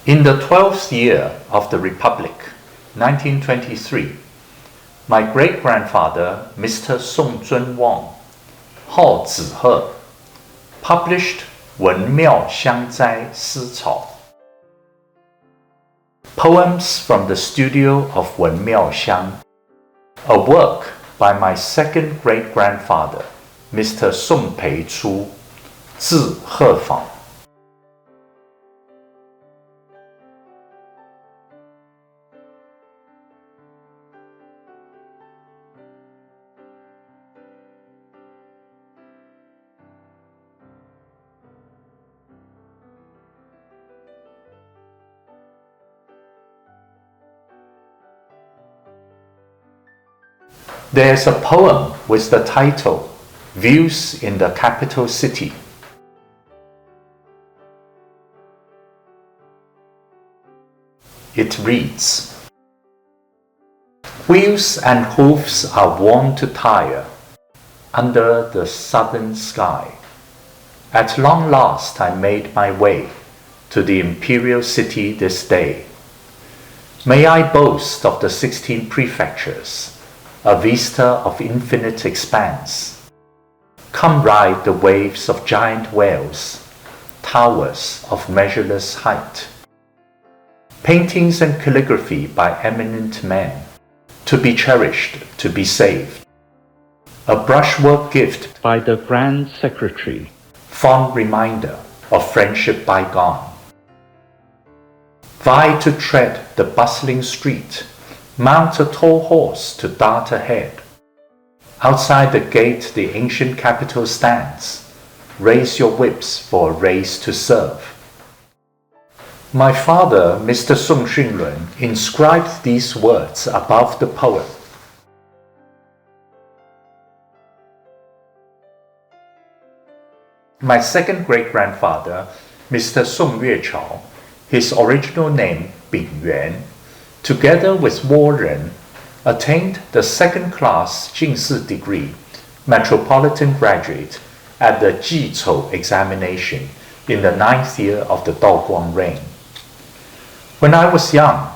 In the 12th year of the Republic, 1923, my great-grandfather, Mr. Soong Tsun-wang, Ho Tz'u-ho, published 闻妙香斋诗草, Poems from the Studio of Wen-miao-hsiang, a work by my second great-grandfather, Mr. Soong P'ei-ch'u, Ho-fang. There's a poem with the title, Views in the Capital City. It reads, Wheels and hooves are worn to tire under the southern sky. At long last I made my way to the Imperial City this day. May I boast of the 16 Prefectures, a vista of infinite expanse. Come ride the waves of giant whales, towers of measureless height. Paintings and calligraphy by eminent men, to be cherished, to be saved. A brushwork gift by the Grand Secreatriat, fond reminder of friendship bygone. Vie to tread the bustling street, mount a tall horse to dart ahead. Outside the gate the ancient capital stands. Raise your whips for a race to serve. My father, Mr. Hsing-an, inscribed these words above the poem. My second great-grandfather, Mr. Tz'u-ch, his original name Ping-yuan, together with Warren, attained the second-class 进士 degree, metropolitan graduate, at the Tzu-ch examination in the 9th year of the Daoguang reign. When I was young,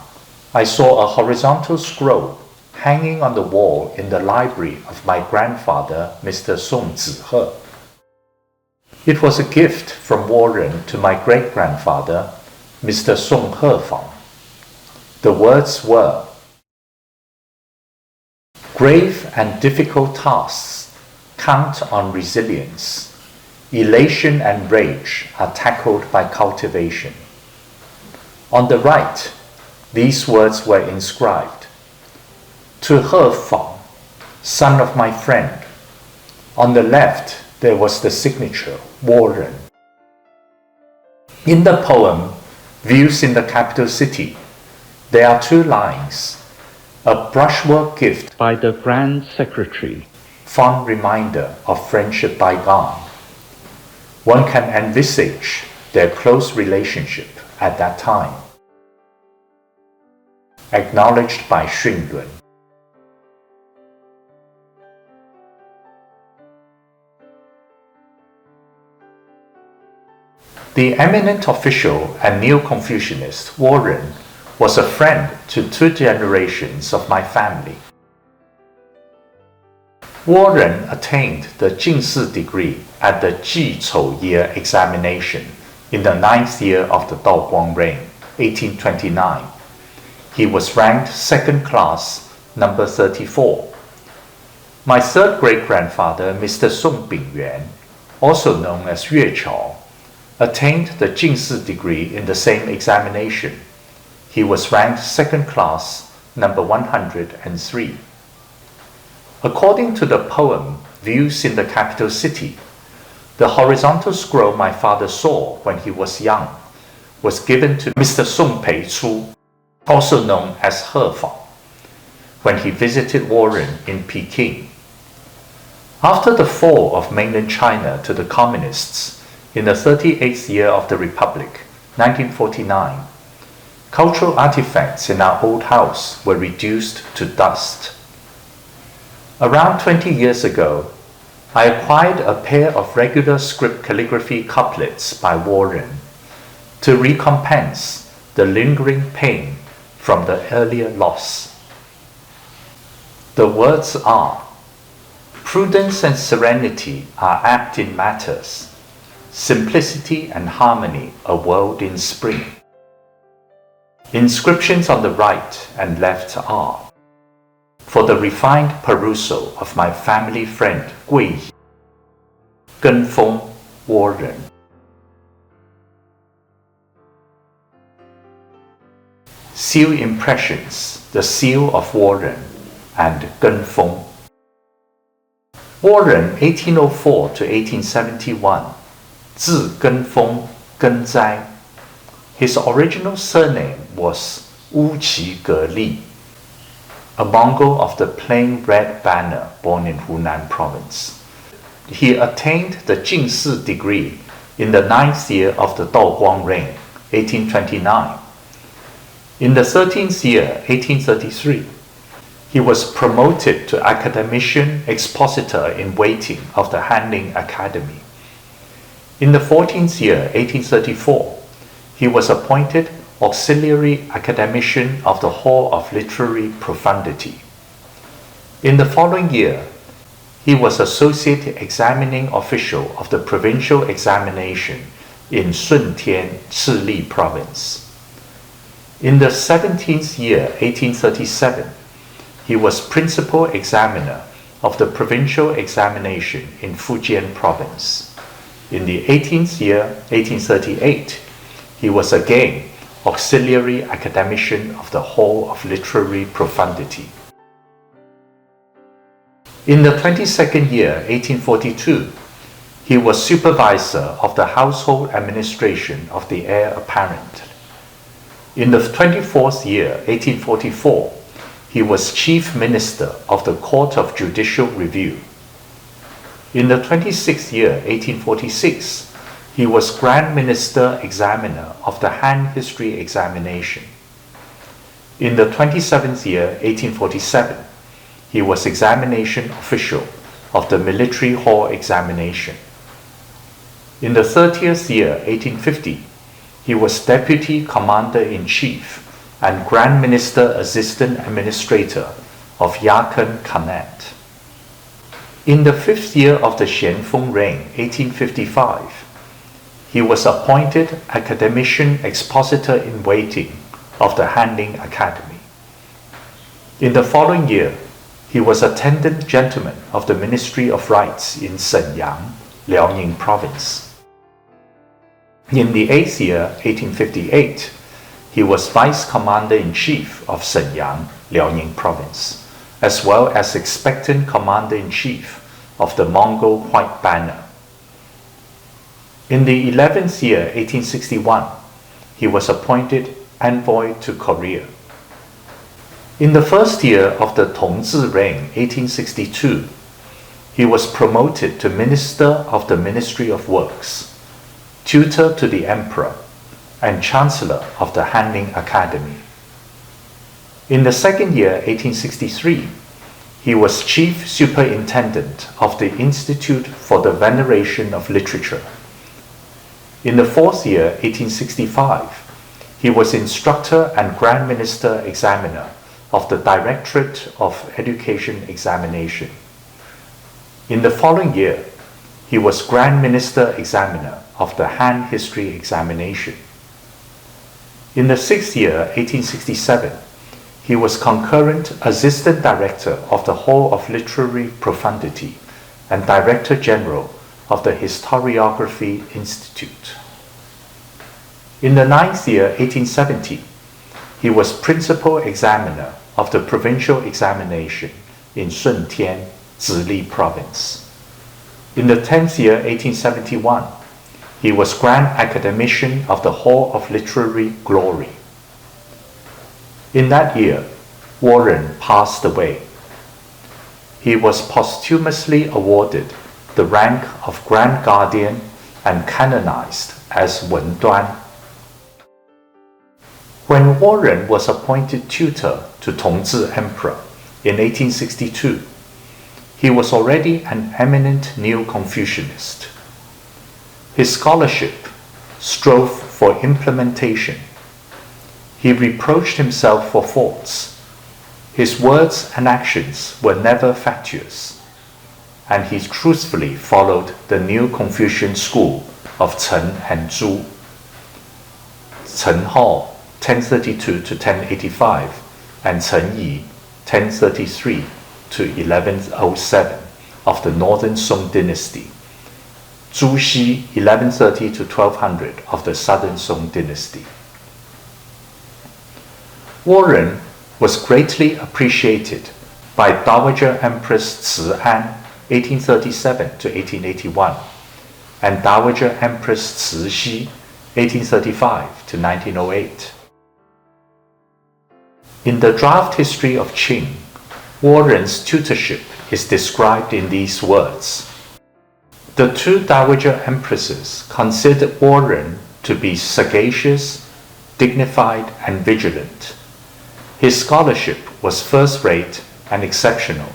I saw a horizontal scroll hanging on the wall in the library of my grandfather, Mr. Soong Tz'u-ch. It was a gift from Warren to my great-grandfather, Mr. Soong Ho-fang. The words were, Grave and difficult tasks count on resilience. Elation and rage are tackled by cultivation. On the right, these words were inscribed, To Ho-fang, son of my friend. On the left, there was the signature, Warren. In the poem, Views in the Capital City, there are two lines. A brushwork gift by the Grand Secreatriat, fond reminder of friendship bygone. One can envisage their close relationship at that time. Acknowledged by Hsing-leng. The eminent official and neo-Confucianist Warren was a friend to two generations of my family. Warren attained the 进士 degree at the Tzu-ch year examination in the 9th year of the Daoguang reign, 1829. He was ranked second class, number 34. My third great-grandfather, Mr. Soong P'ei-ch'u, also known as Yue-ch, attained the 进士 degree in the same examination. He was ranked second class, number 103. According to the poem Views in the Capital City, the horizontal scroll my father saw when he was young was given to Mr. Soong P'ei-ch'u, also known as Ho-fang, when he visited Warren in Peking. After the fall of mainland China to the communists in the 38th year of the Republic, 1949, cultural artifacts in our old house were reduced to dust. Around 20 years ago, I acquired a pair of regular script calligraphy couplets by Warren. To recompense, the lingering pain from the earlier loss. The words are, prudence and serenity are apt in matters, simplicity and harmony a world in spring. Inscriptions on the right and left are, for the refined perusal of my family friend Gui, Ken-feng, Warren. Seal impressions, the seal of Warren and Ken-feng. Warren 1804 to 1871, 字根风, Genzai. His original surname was ung-chih, a Mongol of the plain red banner born in Hunan province. He attained the Jingsi degree in the 9th year of the Daoguang reign, 1829. In the 13th year, 1833, he was promoted to academician expositor in waiting of the Hsing-an Academy. In the 14th year, 1834, he was appointed auxiliary academician of the Hall of Literary Profundity. In the following year, he was associate examining official of the provincial examination in Sun-tian, Zhili province. In the 17th year, 1837, he was principal examiner of the provincial examination in Fujian province. In the 18th year, 1838, he was again auxiliary academician of the Hall of Literary Profundity. In the 22nd year, 1842, he was supervisor of the household administration of the heir apparent. In the 24th year, 1844, he was chief minister of the Court of Judicial Review. In the 26th year, 1846, he was Grand Minister Examiner of the Han History Examination. In the 27th year, 1847, he was Examination Official of the Military Hall Examination. In the 30th year, 1850, he was Deputy Commander-in-Chief and Grand Minister Assistant Administrator of Yarkand Khanate. In the 5th year of the Xianfeng reign, 1855, he was appointed Academician Expositor in Waiting of the Hsing-an Academy. In the following year, he was Attendant Gentleman of the Ministry of Rites in Shenyang, Liaoning Province. In the 8th year, 1858, he was Vice Commander-in-Chief of Shenyang, Liaoning Province, as well as Expectant Commander-in-Chief of the Mongol White Banner. In the 11th year, 1861, he was appointed Envoy to Korea. In the first year of the Tongzhi reign, 1862, he was promoted to Minister of the Ministry of Works, Tutor to the Emperor, and Chancellor of the Hsing-an Academy. In the second year, 1863, he was Chief Superintendent of the Institute for the Veneration of Literature. In the fourth year, 1865, he was Instructor and Grand Minister Examiner of the Directorate of Education Examination. In the following year, he was Grand Minister Examiner of the Han History Examination. In the 6th year, 1867, he was Concurrent Assistant Director of the Hall of Literary Profundity and Director General of the Historiography Institute. In the 9th year, 1870, he was Principal Examiner of the Provincial Examination in Sun-tian, Zhili Province. In the 10th year, 1871, he was Grand Academician of the Hall of Literary Glory. In that year, Warren passed away. He was posthumously awarded the rank of Grand Guardian and canonized as Wen-duan. When Warren was appointed tutor to Tongzhi Emperor in 1862, he was already an eminent Neo-Confucianist. His scholarship strove for implementation. He reproached himself for faults. His words and actions were never fatuous, and he truthfully followed the new Confucian school of Chen and Tzu. Chen-ho, 1032 to 1085, and Chen-yi, 1033 to 1107 of the Northern Song dynasty. Zhu-xi, 1130 to 1200 of the Southern Song dynasty. Warren was greatly appreciated by Dowager Empress Hsing-an, 1837 to 1881, and Dowager Empress Cixi, 1835 to 1908. In the draft history of Qing, Warren's tutorship is described in these words. The two Dowager Empresses considered Warren to be sagacious, dignified, and vigilant. His scholarship was first-rate and exceptional.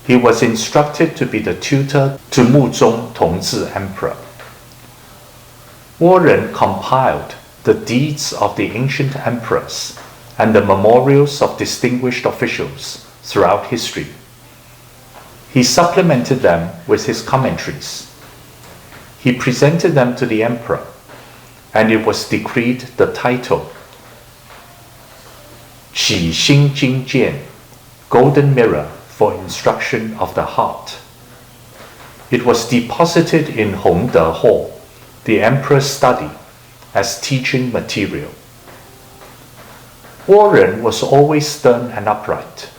He was instructed to be the tutor to Muzong Tongzhi Emperor. Warren compiled the deeds of the ancient emperors and the memorials of distinguished officials throughout history. He supplemented them with his commentaries. He presented them to the emperor, and it was decreed the title Qi Xing Jing Jian, Golden Mirror for Instruction of the Heart. It was deposited in Hongde Hall, the emperor's study, as teaching material. Warren was always stern and upright.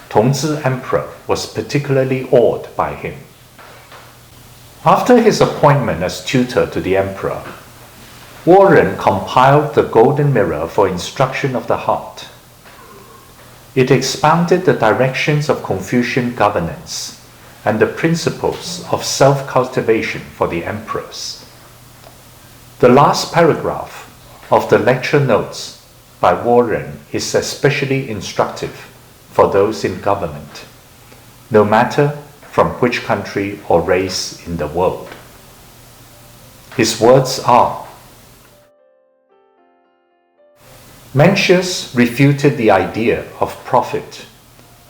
Tongzhi Emperor was particularly awed by him. After his appointment as tutor to the emperor, Warren compiled the Golden Mirror for Instruction of the Heart. It expounded the directions of Confucian governance and the principles of self-cultivation for the emperors. The last paragraph of the lecture notes by Warren is especially instructive for those in government, no matter from which country or race in the world. His words are, Mencius refuted the idea of profit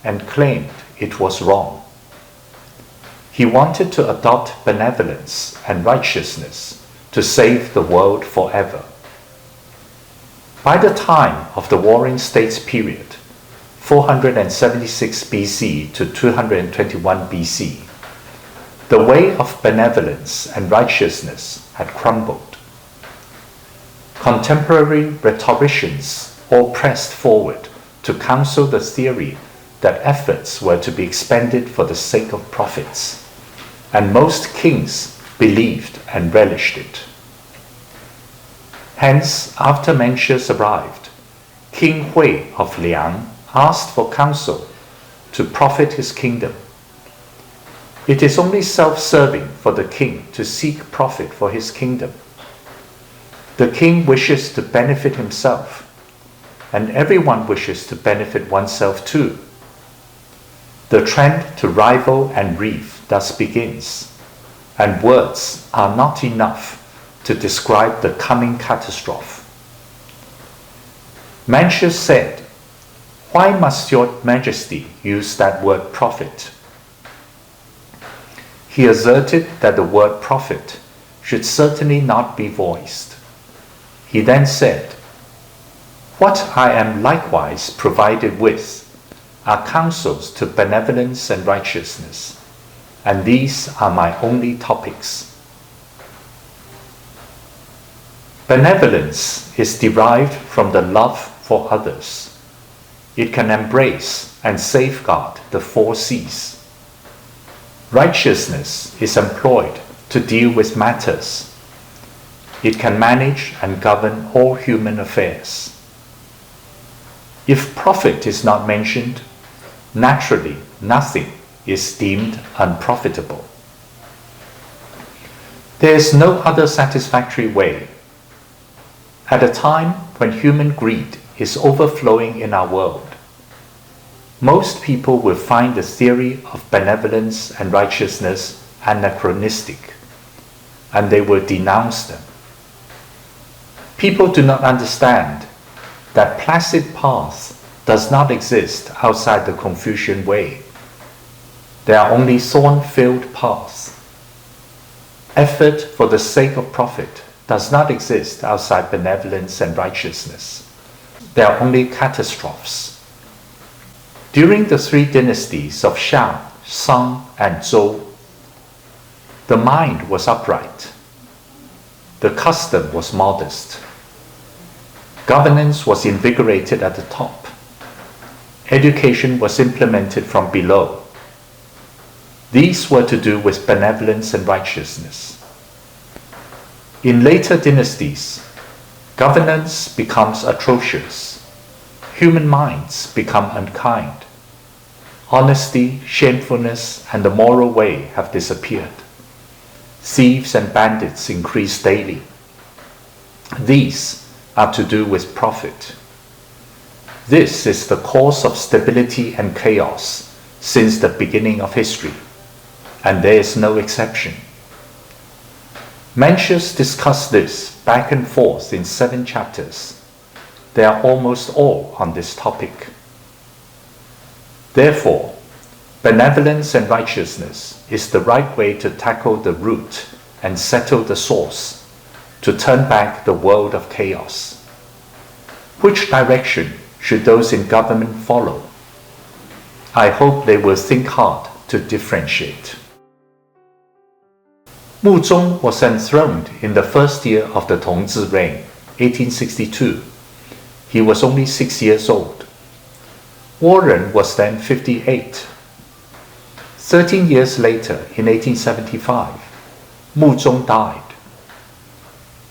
and claimed it was wrong. He wanted to adopt benevolence and righteousness to save the world forever. By the time of the Warring States period, 476 BC to 221 BC, the way of benevolence and righteousness had crumbled. Contemporary rhetoricians all pressed forward to counsel the theory that efforts were to be expended for the sake of profits, and most kings believed and relished it. Hence, after Mencius arrived, King Hui of Liang asked for counsel to profit his kingdom. It is only self-serving for the king to seek profit for his kingdom. The king wishes to benefit himself, and everyone wishes to benefit oneself too. The trend to rival and reeve thus begins, and words are not enough to describe the coming catastrophe. Mencius said, "Why must your majesty use that word profit?" He asserted that the word profit should certainly not be voiced. He then said, "What I am likewise provided with are counsels to benevolence and righteousness, and these are my only topics." Benevolence is derived from the love for others. It can embrace and safeguard the four C's. Righteousness is employed to deal with matters. It can manage and govern all human affairs. If profit is not mentioned, naturally nothing is deemed unprofitable. There is no other satisfactory way. At a time when human greed is overflowing in our world, most people will find the theory of benevolence and righteousness anachronistic, and they will denounce them. People do not understand that placid path does not exist outside the Confucian way. There are only thorn-filled paths. Effort for the sake of profit does not exist outside benevolence and righteousness. There are only catastrophes. During the three dynasties of Shang, Song, and Zhou, the mind was upright. The custom was modest. Governance was invigorated at the top. Education was implemented from below. These were to do with benevolence and righteousness. In later dynasties, governance becomes atrocious. Human minds become unkind. Honesty, shamefulness, and the moral way have disappeared. Thieves and bandits increase daily. These are to do with profit. This is the cause of stability and chaos since the beginning of history, and there is no exception. Mencius discussed this back and forth in 7 chapters. They are almost all on this topic. Therefore, benevolence and righteousness is the right way to tackle the root and settle the source, to turn back the world of chaos. Which direction should those in government follow? I hope they will think hard to differentiate. Mu Zong was enthroned in the first year of the Tongzhi reign, 1862. He was only 6 years old. Warren was then 58. 13 years later, in 1875, Mu Zong died.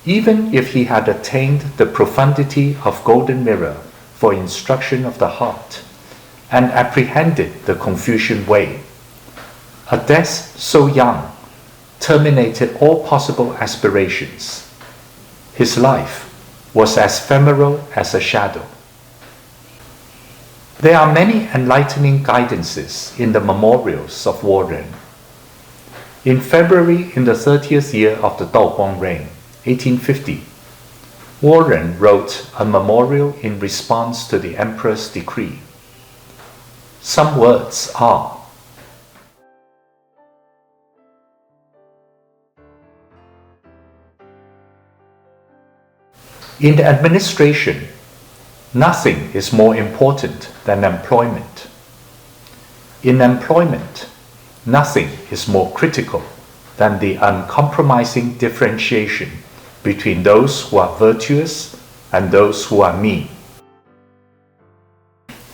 Even if he had attained the profundity of Golden Mirror for instruction of the heart and apprehended the Confucian way, a death so young terminated all possible aspirations. His life was as ephemeral as a shadow. There are many enlightening guidances in the memorials of Warren. In February, in the 30th year of the Daoguang reign, 1850, Warren wrote a memorial in response to the emperor's decree. Some words are: in administration, nothing is more important than employment. In employment, nothing is more critical than the uncompromising differentiation between those who are virtuous and those who are mean.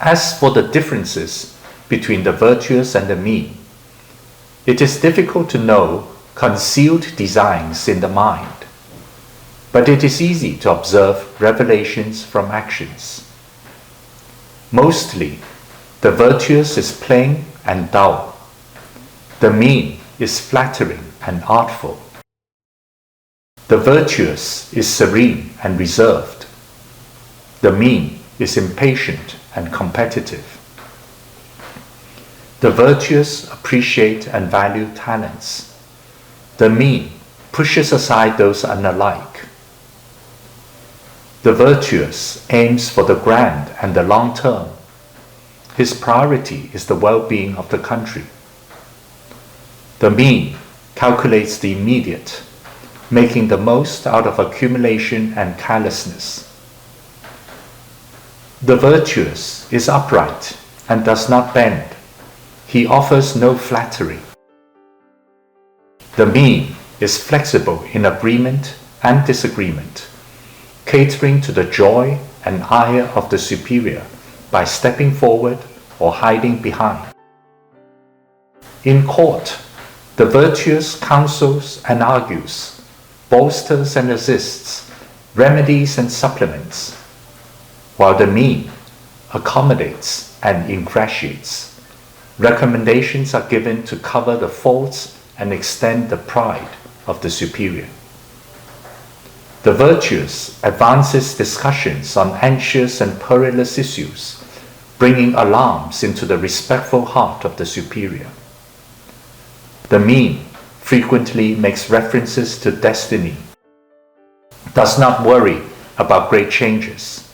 As for the differences between the virtuous and the mean, it is difficult to know concealed designs in the mind, but it is easy to observe revelations from actions. Mostly, the virtuous is plain and dull. The mean is flattering and artful. The virtuous is serene and reserved. The mean is impatient and competitive. The virtuous appreciate and value talents. The mean pushes aside those unalike. The virtuous aims for the grand and the long term. His priority is the well-being of the country. The mean calculates the immediate, making the most out of accumulation and callousness. The virtuous is upright and does not bend. He offers no flattery. The mean is flexible in agreement and disagreement, catering to the joy and ire of the superior by stepping forward or hiding behind. In court, the virtuous counsels and argues, bolsters and assists, remedies and supplements, while the mean accommodates and ingratiates. Recommendations are given to cover the faults and extend the pride of the superior. The virtuous advances discussions on anxious and perilous issues, bringing alarms into the respectful heart of the superior. The mean frequently makes references to destiny, does not worry about great changes,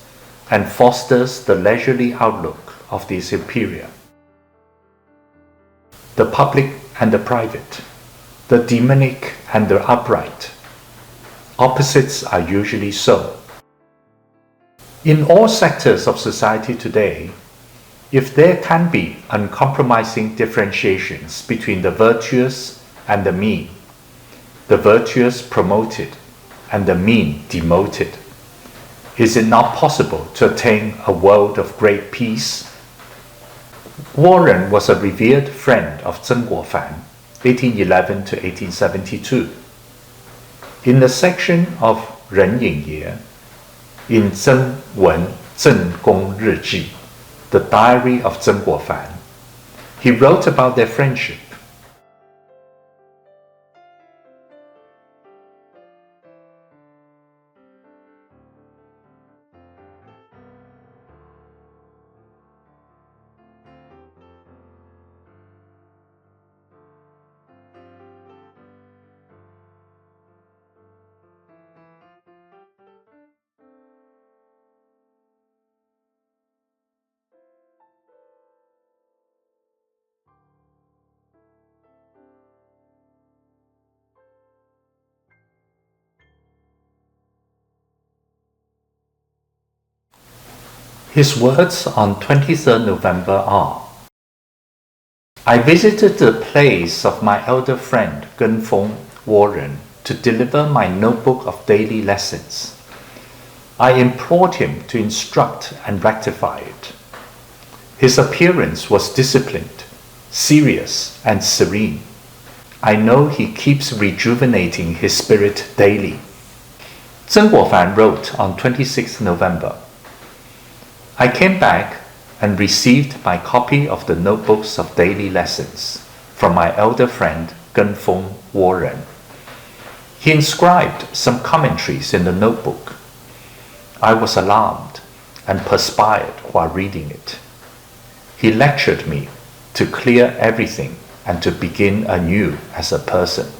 and fosters the leisurely outlook of the superior. The public and the private, the demonic and the upright. Opposites are usually so. In all sectors of society today, if there can be uncompromising differentiations between the virtuous and the mean, the virtuous promoted and the mean demoted, is it not possible to attain a world of great peace? Warren was a revered friend of Kuo-fan, 1811 to 1872. In the section of Ren Ying-ye, in Zhen Wen Zhen Gong Ri Ji, the diary of Kuo-fan, he wrote about their friendship. His words on 23rd November are: I visited the place of my elder friend Ken-feng, Warren, to deliver my notebook of daily lessons. I implored him to instruct and rectify it. His appearance was disciplined, serious, and serene. I know he keeps rejuvenating his spirit daily. Kuo-fan wrote on 26th November, I came back and received my copy of the notebooks of daily lessons from my elder friend Ken-feng Warren. He inscribed some commentaries in the notebook. I was alarmed and perspired while reading it. He lectured me to clear everything and to begin anew as a person.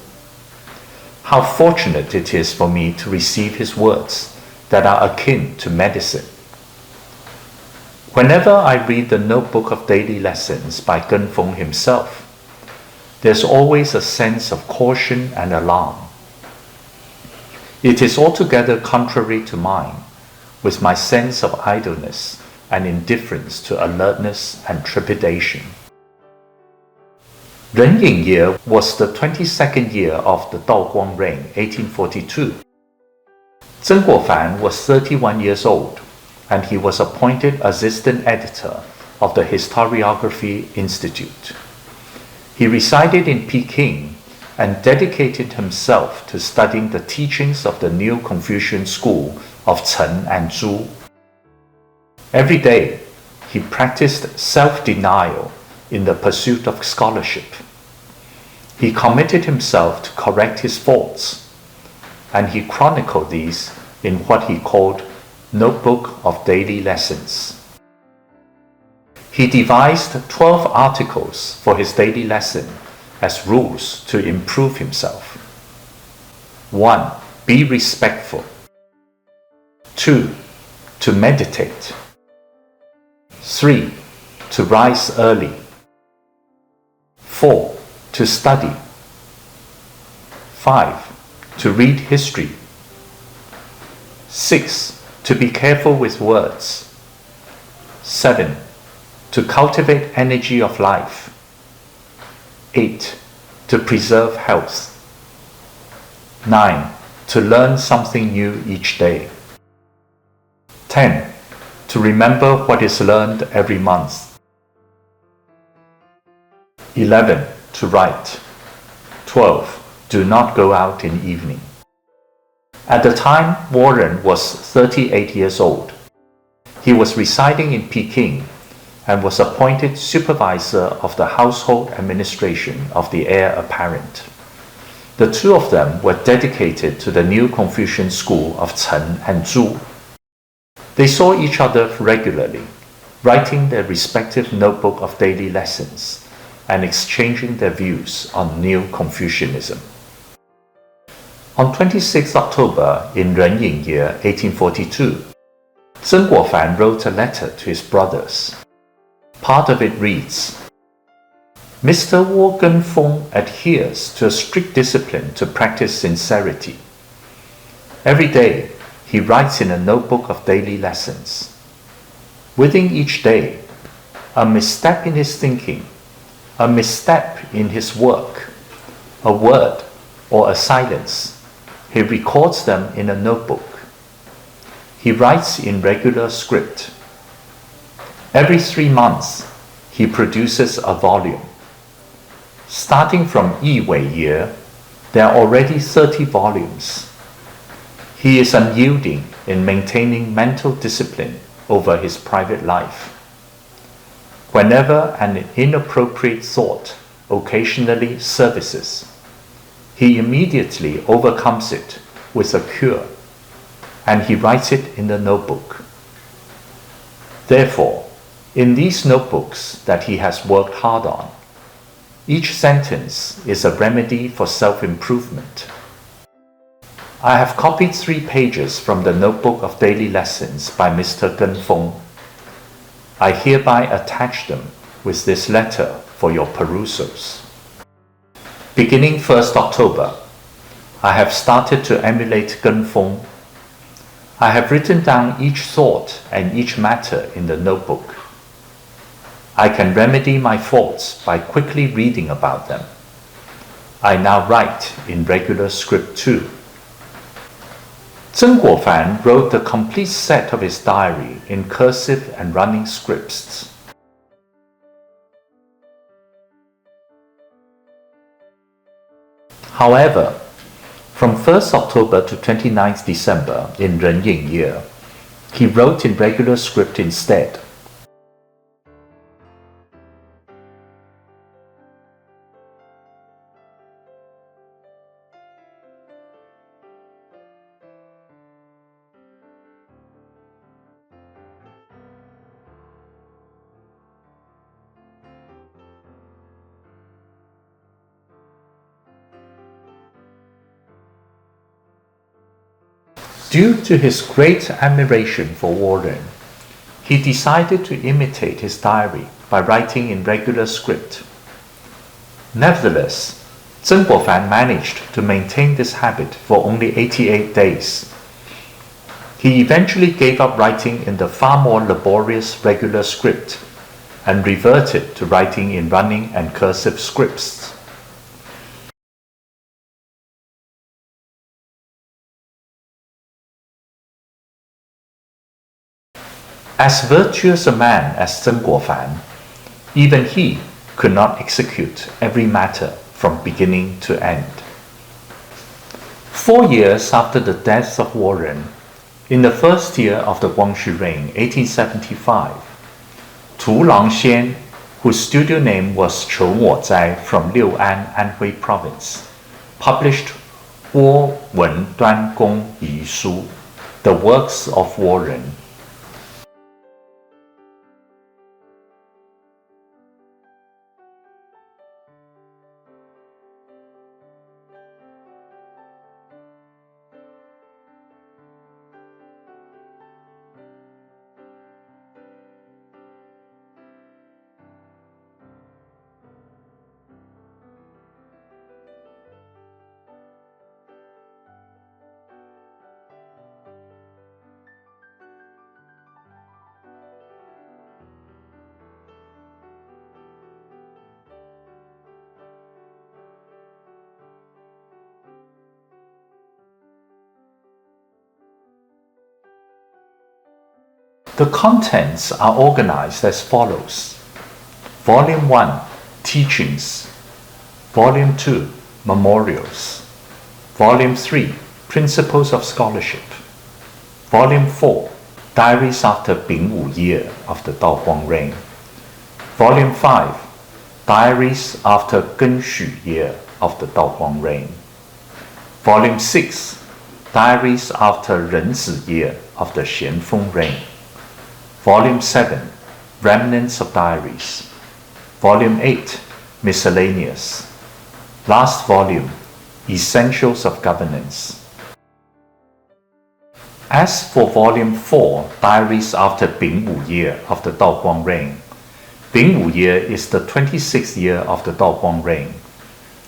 How fortunate it is for me to receive his words that are akin to medicine. Whenever I read the notebook of daily lessons by Ken-feng himself, there's always a sense of caution and alarm. It is altogether contrary to mine, with my sense of idleness and indifference to alertness and trepidation. Ren Ying-ye was the 22nd year of the Daoguang reign, 1842. Kuo-fan was 31 years old, and he was appointed assistant editor of the Historiography Institute. He resided in Peking and dedicated himself to studying the teachings of the new Confucian school of Chen and Tzu. Every day, he practiced self-denial in the pursuit of scholarship. He committed himself to correct his faults, and he chronicled these in what he called Notebook of Daily Lessons. He devised 12 articles for his daily lesson as rules to improve himself. 1. Be respectful. 2. To meditate. 3. To rise early. 4. To study. 5. To read history. 6. To be careful with words. 7. To cultivate energy of life. 8. To preserve health. 9. To learn something new each day. 10. To remember what is learned every month. 11. To write. 12. Do not go out in evening. At the time, Warren was 38 years old. He was residing in Peking and was appointed supervisor of the household administration of the heir apparent. The two of them were dedicated to the new Confucian school of Chen and Tzu. They saw each other regularly, writing their respective notebook of daily lessons and exchanging their views on new Confucianism. On 26 October in Ren Ying-ye, 1842, Zheng Guofan wrote a letter to his brothers. Part of it reads, Mr. Wu Ken-feng adheres to a strict discipline to practice sincerity. Every day, he writes in a notebook of daily lessons. Within each day, a misstep in his thinking, a misstep in his work, a word or a silence, he records them in a notebook. He writes in regular script. Every 3 months, he produces a volume. Starting from Yi Wei Year, there are already 30 volumes. He is unyielding in maintaining mental discipline over his private life. Whenever an inappropriate thought occasionally surfaces, he immediately overcomes it with a cure, and he writes it in the notebook. Therefore, in these notebooks that he has worked hard on, each sentence is a remedy for self-improvement. I have copied 3 pages from the Notebook of Daily Lessons by Mr. Ken-feng. I hereby attach them with this letter for your perusals. Beginning 1st October, I have started to emulate Ken-feng. I have written down each thought and each matter in the notebook. I can remedy my faults by quickly reading about them. I now write in regular script too. Zheng Guofan wrote the complete set of his diary in cursive and running scripts. However, from 1st October to 29th December in Ren Ying Year, he wrote in regular script instead. Due to his great admiration for Warren, he decided to imitate his diary by writing in regular script. Nevertheless, Zheng Guofan managed to maintain this habit for only 88 days. He eventually gave up writing in the far more laborious regular script and reverted to writing in running and cursive scripts. As virtuous a man as Zheng Guofan, even he could not execute every matter from beginning to end. 4 years after the death of Warren, in the first year of the Guangxu reign, 1875, Tu-lang Xian, whose studio name was Chou Wo-zai from Liu'an, Anhui province, published Guo Wen Duan Gong Yi Shu, the works of Warren. The contents are organized as follows. Volume 1, Teachings. Volume 2, Memorials. Volume 3, Principles of Scholarship. Volume 4, Diaries after Bing-wu year of the Daoguang reign. Volume 5, Diaries after Gen-shu year of the Daoguang reign. Volume 6, Diaries after Ren-zi year of the Xianfeng reign. Volume 7, Remnants of Diaries. Volume 8, Miscellaneous. Last volume, Essentials of Governance. As for Volume 4, Diaries after Bing Wu Year of the Daoguang Reign, Bing Wu Year is the 26th year of the Daoguang Reign.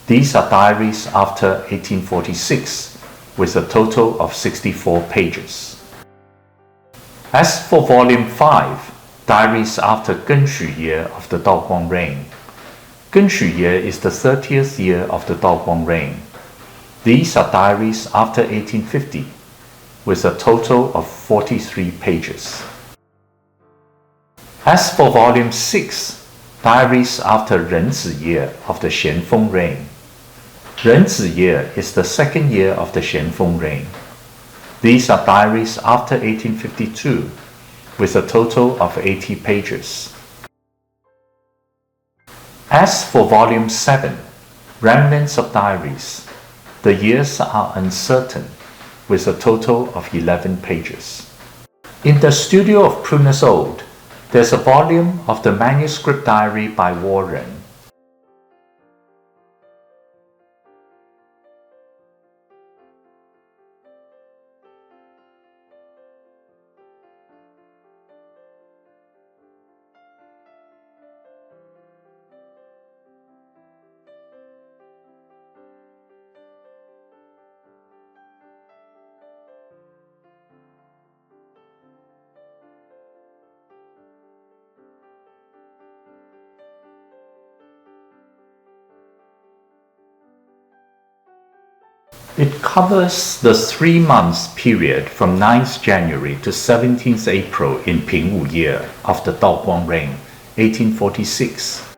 These are diaries after 1846, with a total of 64 pages. As for Volume 5, Diaries after Genshu Year of the Daoguang Reign, Genshu Year is the 30th year of the Daoguang Reign. These are diaries after 1850, with a total of 43 pages. As for Volume 6, Diaries after Renzi Year of the Xianfeng Reign, Renzi Year is the second year of the Xianfeng Reign. These are diaries after 1852, with a total of 80 pages. As for Volume 7, Remnants of Diaries, the years are uncertain, with a total of 11 pages. In the Studio of Prunus Old, there's a volume of the Manuscript Diary by Warren. It covers the 3 months period from 9th January to 17th April in Ping Wu Year of the Daoguang Reign, 1846.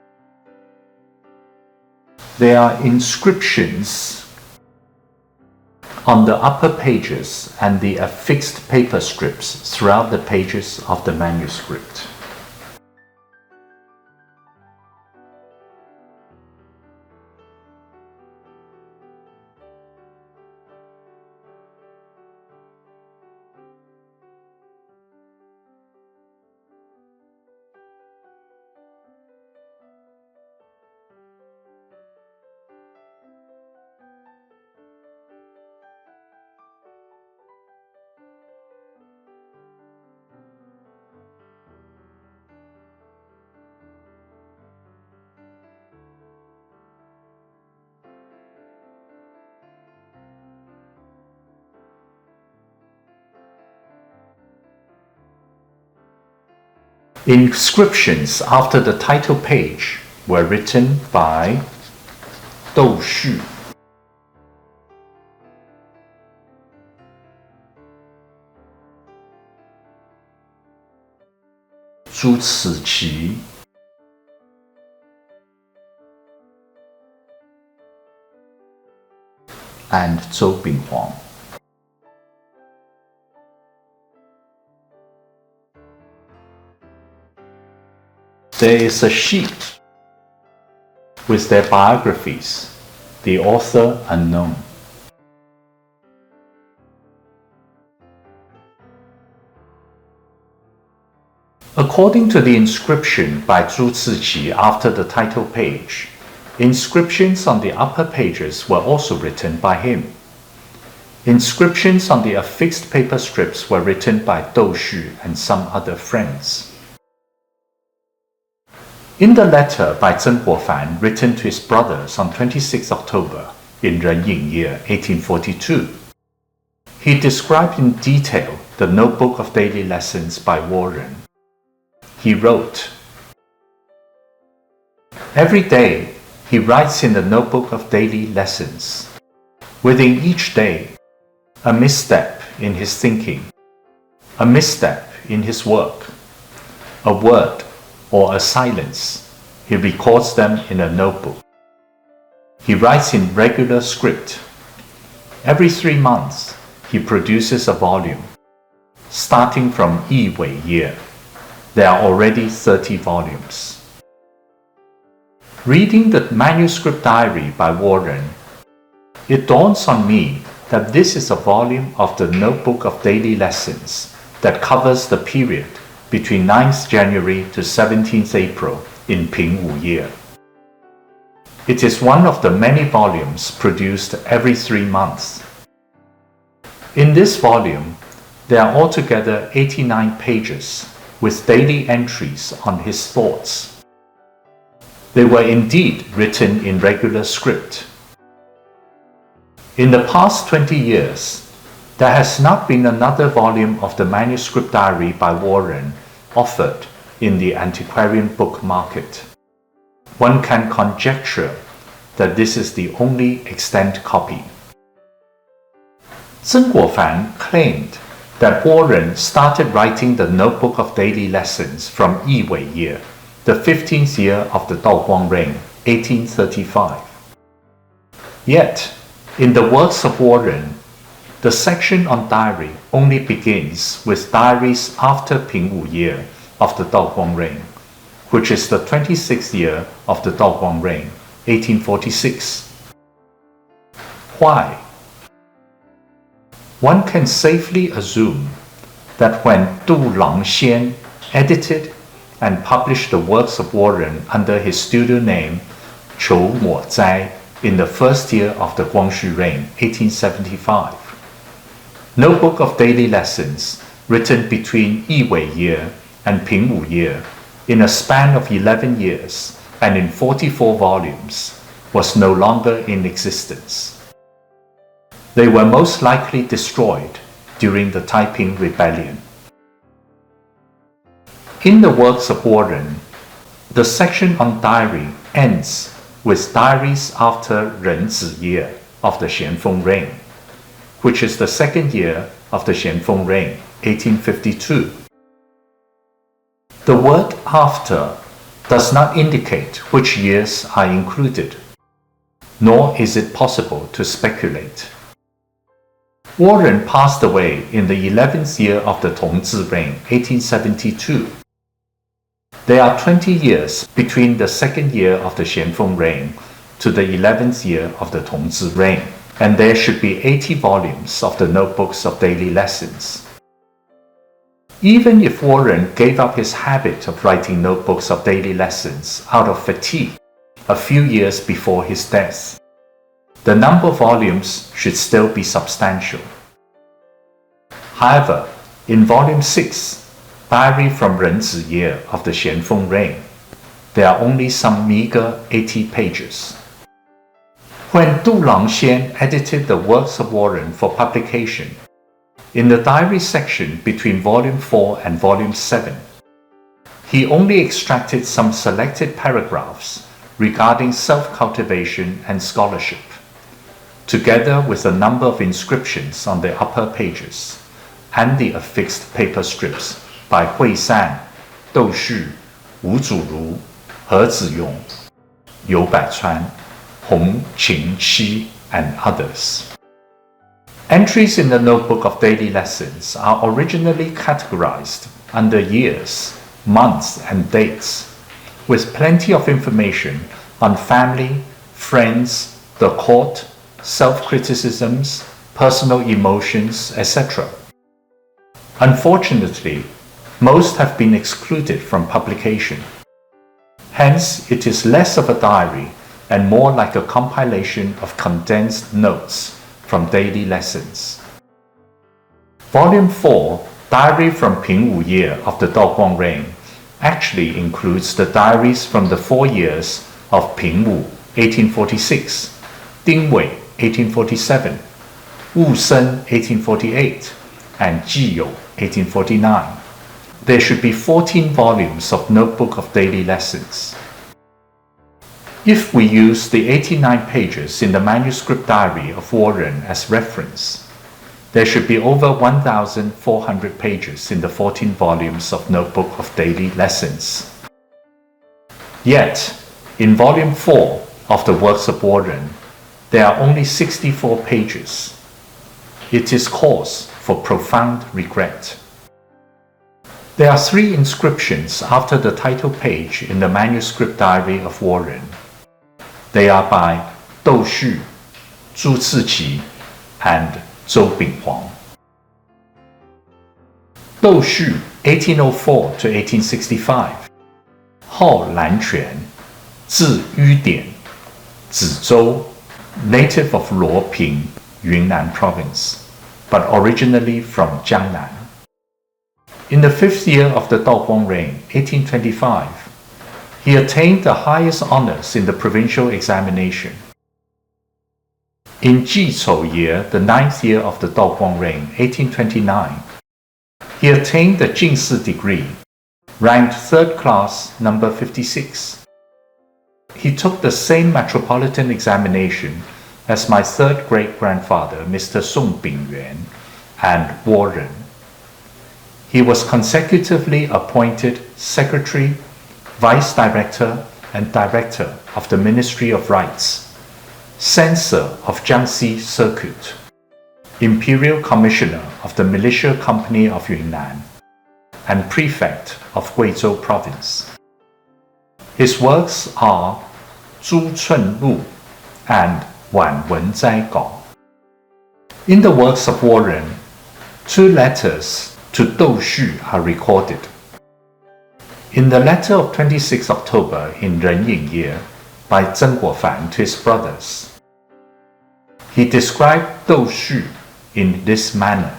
There are inscriptions on the upper pages and the affixed paper scripts throughout the pages of the manuscript. Inscriptions after the title page were written by Dou-shu, Tz'u-ch, and Zhou Binghuang. There is a sheet with their biographies, the author unknown. According to the inscription by Tz'u-ch after the title page, inscriptions on the upper pages were also written by him. Inscriptions on the affixed paper strips were written by Dou-shu and some other friends. In the letter by Kuo-fan written to his brothers on 26 October in Ren-ying year 1842, he described in detail the Notebook of Daily Lessons by Warren. He wrote, "Every day he writes in the Notebook of Daily Lessons. Within each day, a misstep in his thinking, a misstep in his work, a word or a silence, he records them in a notebook. He writes in regular script. Every 3 months, he produces a volume. Starting from Yi-Wei year, there are already 30 volumes." Reading the manuscript diary by Warren, it dawns on me that this is a volume of the Notebook of Daily Lessons that covers the period between 9th January to 17th April in Ping Wu Year. It is one of the many volumes produced every 3 months. In this volume, There are altogether 89 pages with daily entries on his thoughts. They were indeed written in regular script. In the past 20 years, there has not been another volume of the manuscript diary by Warren offered in the antiquarian book market. One can conjecture that this is the only extant copy. Kuo-fan claimed that Warren started writing the Notebook of Daily Lessons from Yi Wei year, the 15th year of the Daoguang reign, 1835. Yet, in the works of Warren, the section on diary only begins with diaries after Ping-wu year of the Daoguang reign, which is the 26th year of the Daoguang reign, 1846. Why? One can safely assume that when Du Langxian edited and published the works of Warren under his studio name Qiu Mo Zai in the first year of the Guangxu reign, 1875, Notebook of Daily Lessons written between Yi Wei year and Ping-wu year in a span of 11 years and in 44 volumes was no longer in existence. They were most likely destroyed during the Taiping Rebellion. In the works of Warren, the section on diary ends with diaries after Ren-zi year of the Xianfeng reign, which is the second year of the Xianfeng reign, 1852. The word after does not indicate which years are included, nor is it possible to speculate. Warren passed away in the 11th year of the Tongzhi reign, 1872. There are 20 years between the second year of the Xianfeng reign to the 11th year of the Tongzhi reign, and there should be 80 volumes of the Notebooks of Daily Lessons. Even if Warren gave up his habit of writing notebooks of daily lessons out of fatigue a few years before his death, the number of volumes should still be substantial. However, in Volume 6, Diary from Ren-zi year of the Xianfeng reign, there are only some meager 80 pages. When Du Langxian edited the works of Warren for publication, in the diary section between Volume 4 and Volume 7, he only extracted some selected paragraphs regarding self-cultivation and scholarship, together with a number of inscriptions on the upper pages and the affixed paper strips by Hui San, Dou Xu, Wu Zuru, He Ziyong, You Baichuan, ung-chih, and others. Entries in the Notebook of Daily Lessons are originally categorized under years, months, and dates, with plenty of information on family, friends, the court, self-criticisms, personal emotions, etc. Unfortunately, most have been excluded from publication. Hence, it is less of a diary and more like a compilation of condensed notes from daily lessons. Volume 4, Diary from Ping-wu year of the Daoguang reign, actually includes the diaries from the 4 years of Ping-wu, 1846, Ding-wei, 1847, Wu-sen, 1848, and Ji-you, 1849. There should be 14 volumes of Notebook of Daily Lessons. If we use the 89 pages in the manuscript diary of Warren as reference, there should be over 1,400 pages in the 14 volumes of Notebook of Daily Lessons. Yet, in Volume 4 of the works of Warren, there are only 64 pages. It is cause for profound regret. There are 3 inscriptions after the title page in the manuscript diary of Warren. They are by Dou Xu, Zhu-ch and Zhou Binghuang. Dou Xu, 1804 to 1865. Hao Lanquan, Tz'u-ch, Tz'u-ch, native of Luoping, Yunnan province, but originally from Jiangnan. In the 5th year of the Daoguang reign, 1825, he attained the highest honors in the provincial examination. In Ji-chou year, the 9th year of the Daoguang reign, 1829, he attained the Jingsi degree, ranked 3rd class, number 56. He took the same metropolitan examination as my 3rd great-grandfather, Mr. Song P'ei-ch'u and Warren. He was consecutively appointed Secretary, Vice Director, and Director of the Ministry of Rites, Censor of Jiangxi Circuit, Imperial Commissioner of the Militia Company of Yunnan, and Prefect of Guizhou Province. His works are Zhu-chun and Wan Wen Zai Gao. In the works of Warren, 2 letters to Dou-shu are recorded. In the letter of 26 October in Ren-ying year by Zheng Kuo-fan to his brothers, he described Dou-shu in this manner.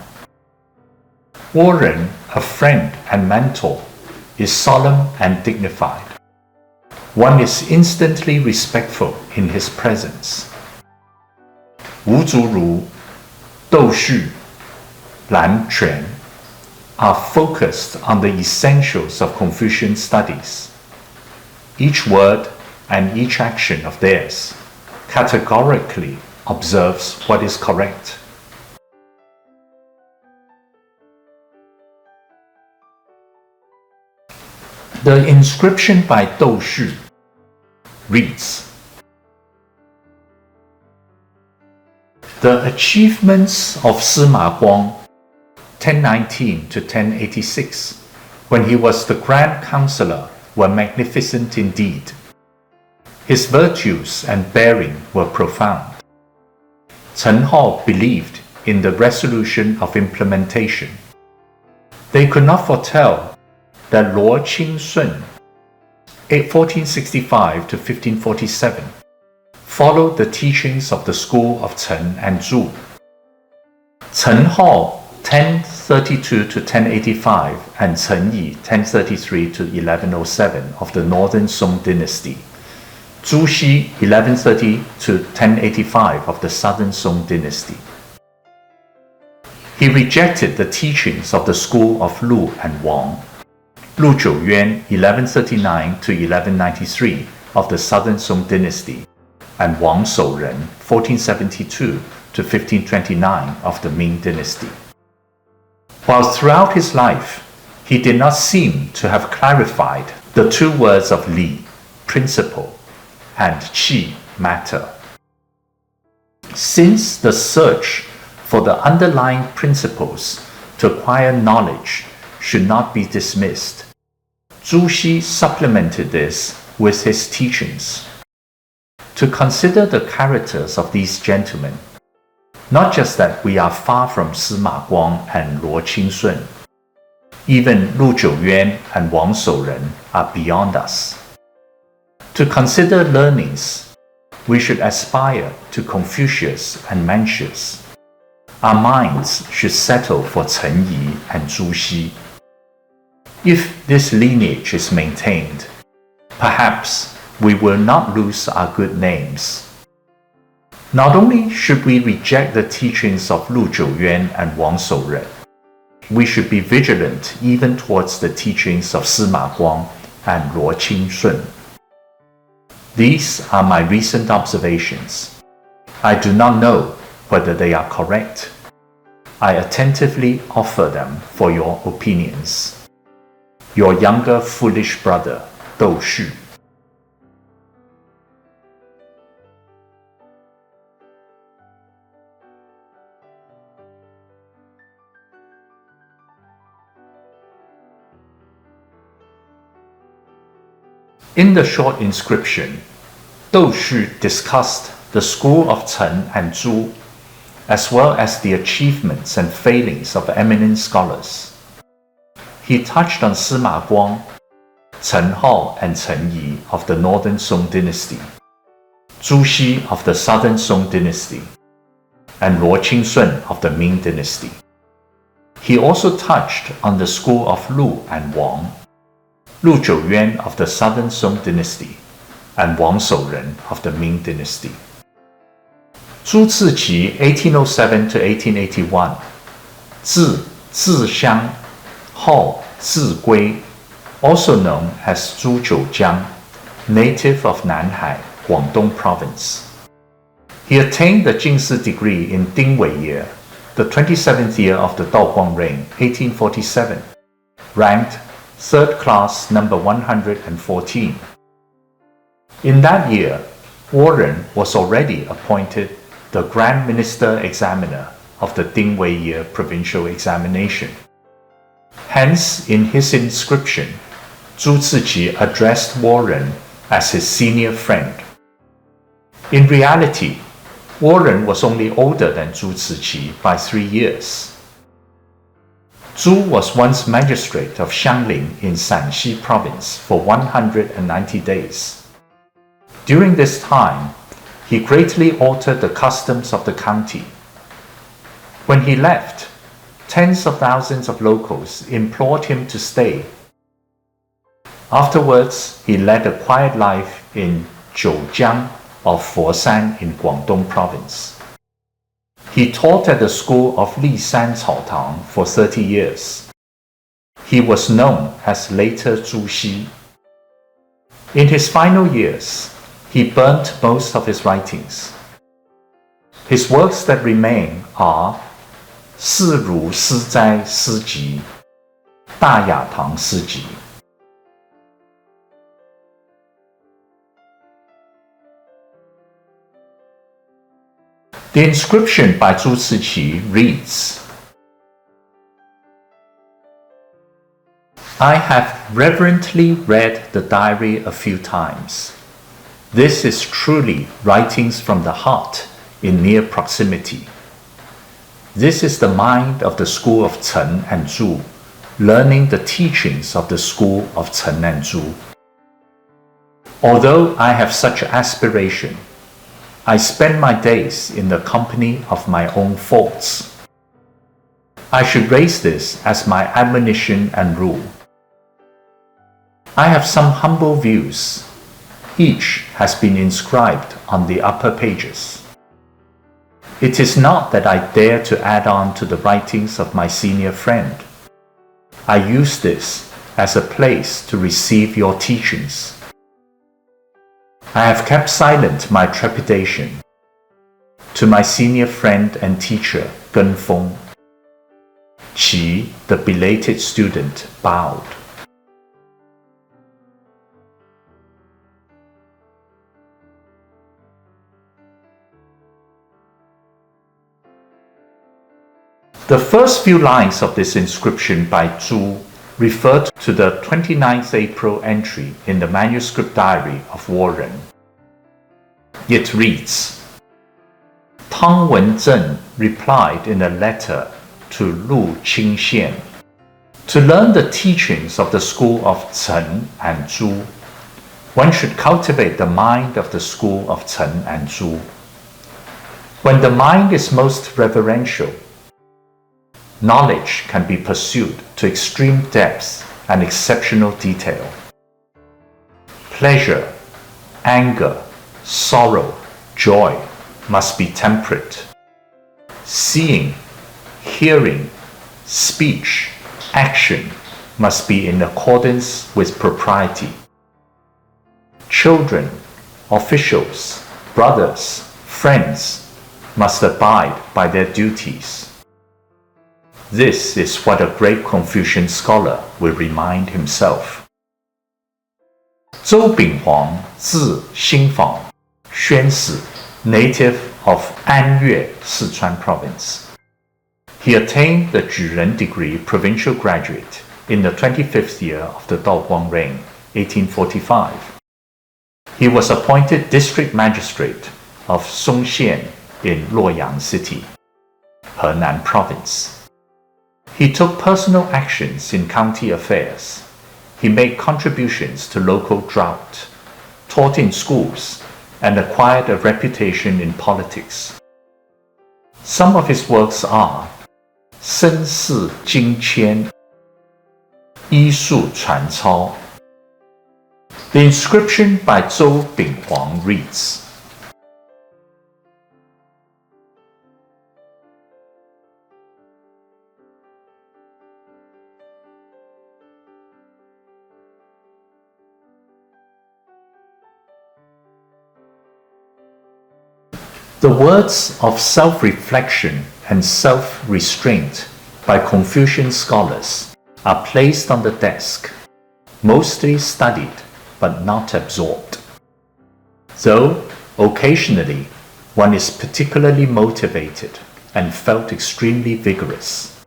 Warren, a friend and mentor, is solemn and dignified. One is instantly respectful in his presence. Wu Zhu-ru, Dou-shu, Lan Quan are focused on the essentials of Confucian studies. Each word and each action of theirs categorically observes what is correct. The inscription by Dou-shu reads, "The achievements of Sima Guang, 1019 to 1086, when he was the Grand Counselor, were magnificent indeed. His virtues and bearing were profound. Chen-ho believed in the resolution of implementation. They could not foretell that Lord Qing-sun, 1465 to 1547, followed the teachings of the school of Chen and Zhu. Chen-ho, 1032 to 1085, and Chen-yi, 1033 to 1107 of the Northern Song dynasty. Zhu-xi, 1130 to 1085 of the Southern Song dynasty. He rejected the teachings of the school of Lu and Wang. Lu Jiuyuan, 1139 to 1193 of the Southern Song dynasty, and Wang Shouren, 1472 to 1529 of the Ming dynasty. While throughout his life, he did not seem to have clarified the 2 words of Li, principle, and Qi, matter. Since the search for the underlying principles to acquire knowledge should not be dismissed, Zhu-xi supplemented this with his teachings. To consider the characters of these gentlemen, not just that we are far from Sima Guang and Luo Qingsun, even Lu Jiuyuan and Wang Shouren are beyond us. To consider learnings, we should aspire to Confucius and Mencius. Our minds should settle for Chen Yi and Zhu Xi. If this lineage is maintained, perhaps we will not lose our good names. Not only should we reject the teachings of Lu Jiuyuan and Wang Shouren, we should be vigilant even towards the teachings of Sima Guang and Luo Qingsun. These are my recent observations. I do not know whether they are correct. I attentively offer them for your opinions. Your younger foolish brother, Dou-shu." In the short inscription, Dou-shu discussed the school of Chen and Zhu, as well as the achievements and failings of eminent scholars. He touched on Sima Guang, Chen-ho and Chen-yi of the Northern Song dynasty, Zhu-xi of the Southern Song dynasty, and Luo Qingsun of the Ming dynasty. He also touched on the school of Lu and Wang, Lu Zhouyuan of the Southern Song dynasty, and Wang Shouren of the Ming dynasty. Tz'u-ch 1807 to 1881, Tz'u-ch, Ho, Tz'u-gui, also known as Zhu-jiu-jiang, native of Nanhai, Guangdong province. He attained the Jingsi degree in Dingwei year, the 27th year of the Daoguang reign, 1847, ranked third class number 114. In that year, Warren was already appointed the Grand Minister Examiner of the Dingwei year provincial examination. Hence, in his inscription, Tz'u-ch addressed Warren as his senior friend. In reality, Warren was only older than Tz'u-ch by 3 years. Zhu was once magistrate of Hsing-an in Shanxi province for 190 days. During this time, he greatly altered the customs of the county. When he left, tens of thousands of locals implored him to stay. Afterwards, he led a quiet life in Zhoujiang of Foshan in Guangdong province. He taught at the school of Lishan Caotang for 30 years. He was known as later Zhu Xi. In his final years, he burnt most of his writings. His works that remain are 四如诗斋诗集、大雅堂诗集。The inscription by Tz'u-ch reads, I have reverently read the diary a few times. This is truly writings from the heart in near proximity. This is the mind of the school of Chen and Zhu, learning the teachings of the school of Chen and Zhu. Although I have such aspiration, I spend my days in the company of my own faults. I should raise this as my admonition and rule. I have some humble views. Each has been inscribed on the upper pages. It is not that I dare to add on to the writings of my senior friend. I use this as a place to receive your teachings. I have kept silent my trepidation. To my senior friend and teacher, Ken-feng, Qi, the belated student, bowed. The first few lines of this inscription by Zhu referred to the 29th April entry in the manuscript diary of Warren. It reads, Tang Wen-zhen replied in a letter to Lu Qingxian, to learn the teachings of the school of Chen and Zhu, one should cultivate the mind of the school of Chen and Zhu. When the mind is most reverential, knowledge can be pursued to extreme depths and exceptional detail. Pleasure, anger, sorrow, joy must be temperate. Seeing, hearing, speech, action must be in accordance with propriety. Children, officials, brothers, friends must abide by their duties. This is what a great Confucian scholar will remind himself. Zhou Binghuang, Zi Xingfang, Xuansi, native of Anyue, Sichuan province. He attained the Juren degree provincial graduate in the 25th year of the Daoguang reign, 1845. He was appointed district magistrate of Songxian in Luoyang City, Henan province. He took personal actions in county affairs. He made contributions to local drought, taught in schools, and acquired a reputation in politics. Some of his works are 身世经迁，医术传抄。The inscription by Zhou Binghuang reads, The words of self-reflection and self-restraint by Confucian scholars are placed on the desk, mostly studied but not absorbed. Though occasionally one is particularly motivated and felt extremely vigorous.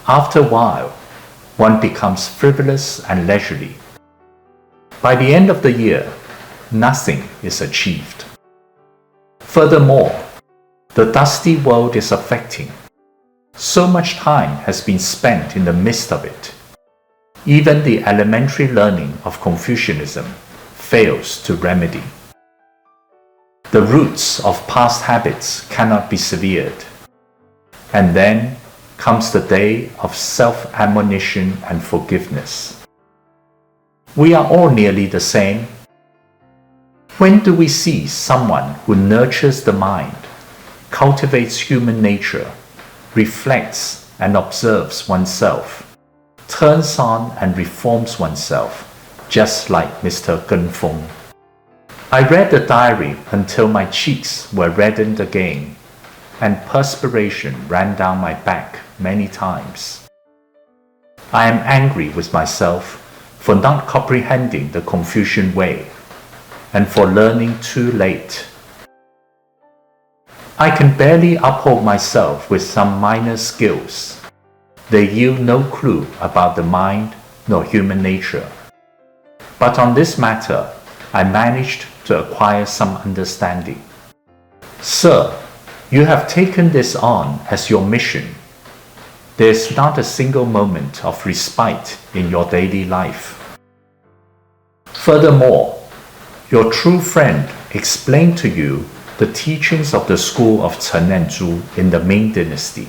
After a while, one becomes frivolous and leisurely. By the end of the year, nothing is achieved. Furthermore, the dusty world is affecting. So much time has been spent in the midst of it. Even the elementary learning of Confucianism fails to remedy. The roots of past habits cannot be severed. And then comes the day of self-admonition and forgiveness. We are all nearly the same. When do we see someone who nurtures the mind, cultivates human nature, reflects and observes oneself, turns on and reforms oneself, just like Mr. Ken-feng? I read the diary until my cheeks were reddened again, and perspiration ran down my back many times. I am angry with myself for not comprehending the Confucian way, and for learning too late. I can barely uphold myself with some minor skills. They yield no clue about the mind nor human nature. But on this matter, I managed to acquire some understanding. Sir, you have taken this on as your mission. There is not a single moment of respite in your daily life. Furthermore, your true friend explained to you the teachings of the school of Chen and Zhu in the Ming Dynasty.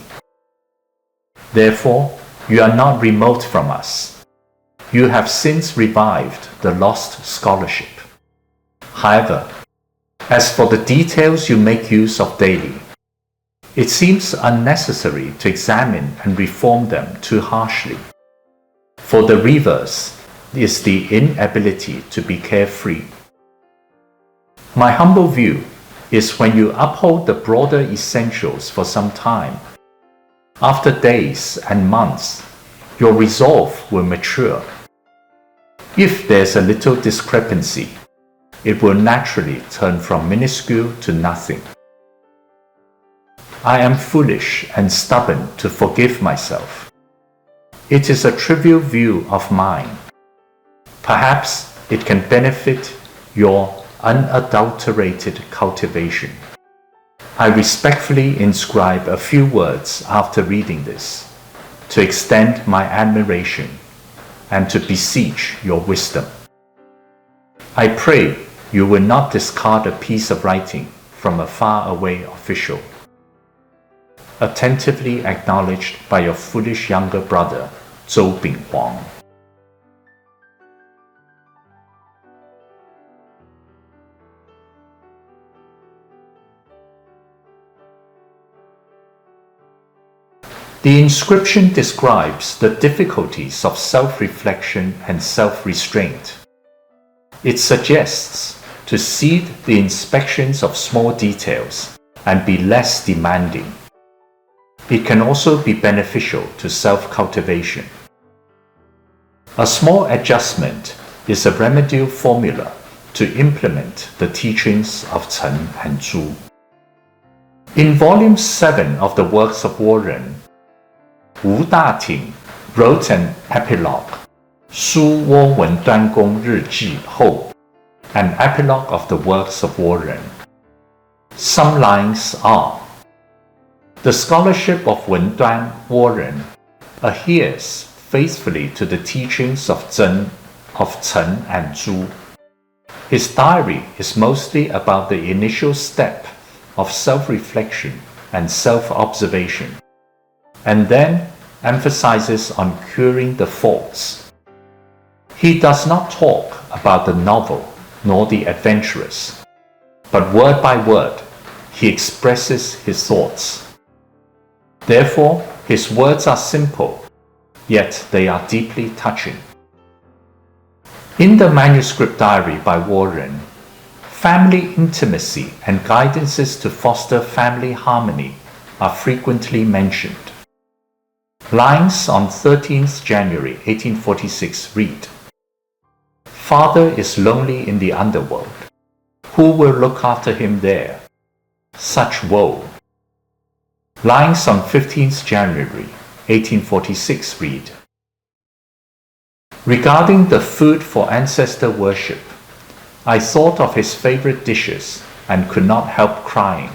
Therefore, you are not remote from us. You have since revived the lost scholarship. However, as for the details you make use of daily, it seems unnecessary to examine and reform them too harshly. For the reverse is the inability to be carefree. My humble view is when you uphold the broader essentials for some time, after days and months, your resolve will mature. If there's a little discrepancy, it will naturally turn from minuscule to nothing. I am foolish and stubborn to forgive myself. It is a trivial view of mine. Perhaps it can benefit your unadulterated cultivation. I respectfully inscribe a few words after reading this, to extend my admiration and to beseech your wisdom. I pray you will not discard a piece of writing from a far-away official. Attentively acknowledged by your foolish younger brother, Zhou Binghuang. The inscription describes the difficulties of self-reflection and self-restraint. It suggests to cede the inspections of small details and be less demanding. It can also be beneficial to self-cultivation. A small adjustment is a remedial formula to implement the teachings of Chen and Zhu. In Volume 7 of the Works of Warren, Wu Dating wrote an epilogue, 书倭文端公日记后, an epilogue of the Works of Warren. Some lines are: The scholarship of Wen-duan Warren adheres faithfully to the teachings of Chen and Zhu. His diary is mostly about the initial step of self-reflection and self-observation. and then emphasizes on curing the faults. He does not talk about the novel nor the adventurous, but word by word, he expresses his thoughts. Therefore, his words are simple, yet they are deeply touching. In the manuscript diary by Warren, family intimacy and guidances to foster family harmony are frequently mentioned. Lines on 13th January 1846 read, "Father is lonely in the underworld. Who will look after him there? Such woe." Lines on 15th January 1846 read, "Regarding the food for ancestor worship, I thought of his favorite dishes and could not help crying.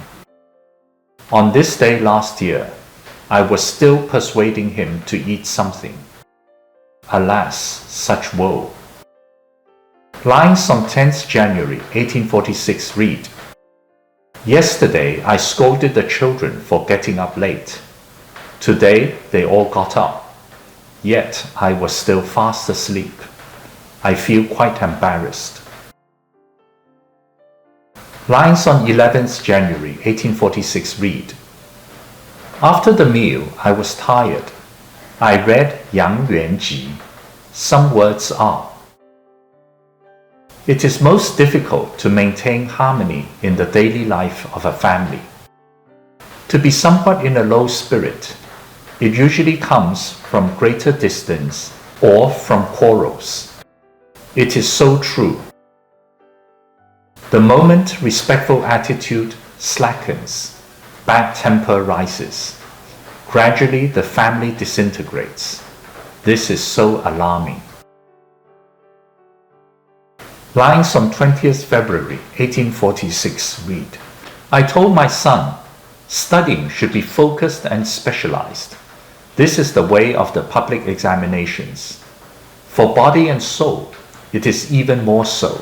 On this day last year, I was still persuading him to eat something. Alas, such woe." Lines on 10th January 1846 read, "Yesterday I scolded the children for getting up late. Today they all got up, yet I was still fast asleep. I feel quite embarrassed." Lines on 11th January 1846 read, "After the meal I was tired. I read ung-chih. Some words are. It is most difficult to maintain harmony in the daily life of a family. To be somewhat in a low spirit, it usually comes from greater distance or from quarrels. It is so true. The moment respectful attitude slackens, bad temper rises. Gradually the family disintegrates. This is so alarming." Lines on 20th February 1846 read, "I told my son, studying should be focused and specialized. This is the way of the public examinations. For body and soul, it is even more so.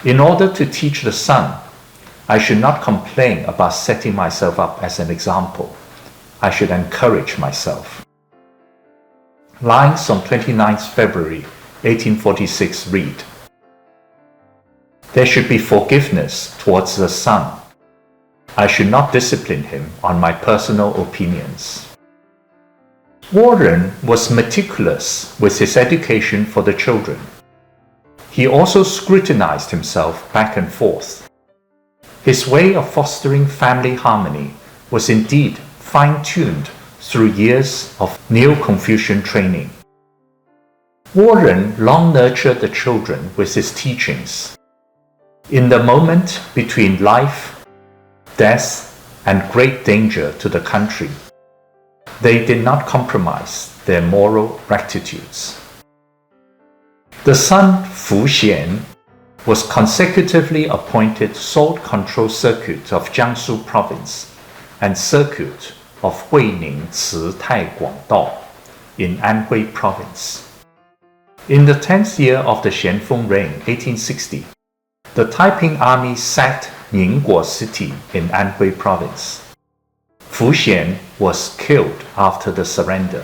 In order to teach the son, I should not complain about setting myself up as an example. I should encourage myself." Lines on 29th February 1846 read, "There should be forgiveness towards the son. I should not discipline him on my personal opinions." Warren was meticulous with his education for the children. He also scrutinized himself back and forth. His way of fostering family harmony was indeed fine-tuned through years of Neo-Confucian training. Warren long nurtured the children with his teachings. In the moment between life, death, and great danger to the country, they did not compromise their moral rectitudes. The son Fu-hsian was consecutively appointed Sword Control Circuit of Jiangsu Province and Circuit of Huining Ci Tai Guang Dao in Anhui Province. In the 10th year of the Xianfeng reign, 1860, the Taiping army sacked Ningguo City in Anhui Province. Fu-hsian was killed after the surrender.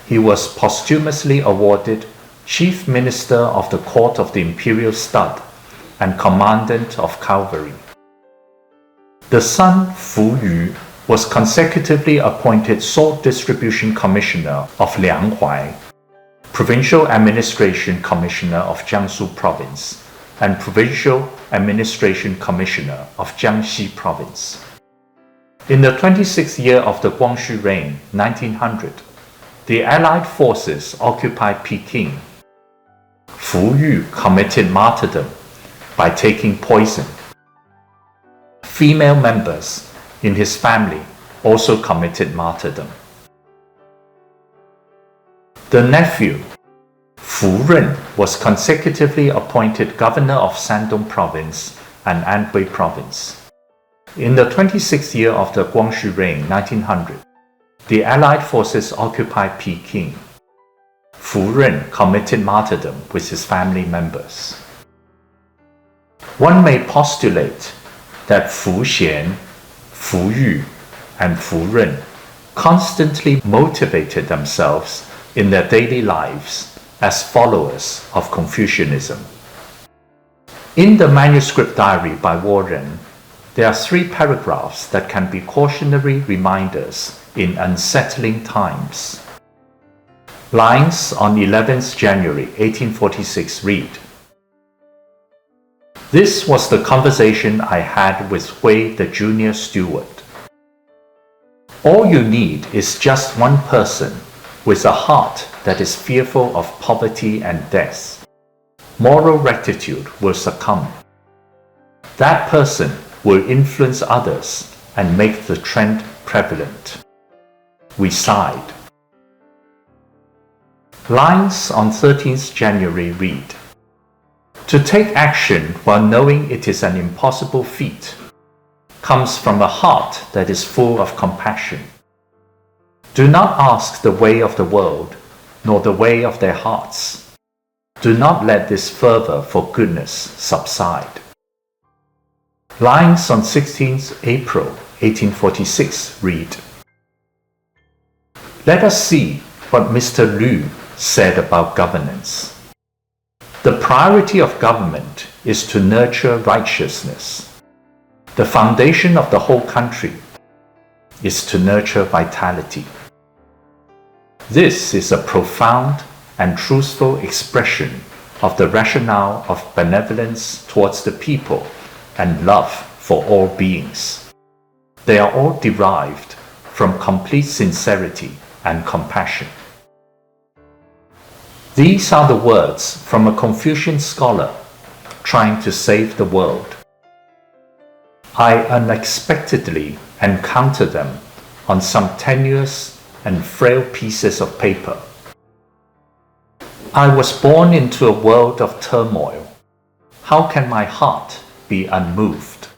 He was posthumously awarded Chief Minister of the Court of the Imperial Stud and Commandant of Cavalry. The son Fu-yu was consecutively appointed Sword Distribution Commissioner of Lianghuai, Provincial Administration Commissioner of Jiangsu Province, and Provincial Administration Commissioner of Jiangxi Province. In the 26th year of the Guangxu reign, 1900, the Allied forces occupied Peking. Fu Yu committed martyrdom by taking poison. Female members in his family also committed martyrdom. The nephew, Fu Ren, was consecutively appointed governor of Shandong Province and Anhui Province. In the 26th year of the Guangxu reign, 1900, the Allied forces occupied Peking. Fu Ren committed martyrdom with his family members. One may postulate that Fu Xian, Fu Yu, and Fu Ren constantly motivated themselves in their daily lives as followers of Confucianism. In the manuscript diary by Warren, there are 3 paragraphs that can be cautionary reminders in unsettling times. Lines on 11th January 1846 read, "This was the conversation I had with Hui the junior steward. All you need is just one person with a heart that is fearful of poverty and death. Moral rectitude will succumb. That person will influence others and make the trend prevalent." We sighed. Lines on 13th January read, "To take action while knowing it is an impossible feat comes from a heart that is full of compassion. Do not ask the way of the world, nor the way of their hearts. Do not let this fervor for goodness subside." Lines on 16th April 1846 read, "Let us see what Mr. Liu said about governance. The priority of government is to nurture righteousness. The foundation of the whole country is to nurture vitality. This is a profound and truthful expression of the rationale of benevolence towards the people and love for all beings. They are all derived from complete sincerity and compassion." These are the words from a Confucian scholar trying to save the world. I unexpectedly encountered them on some tenuous and frail pieces of paper. I was born into a world of turmoil. How can my heart be unmoved?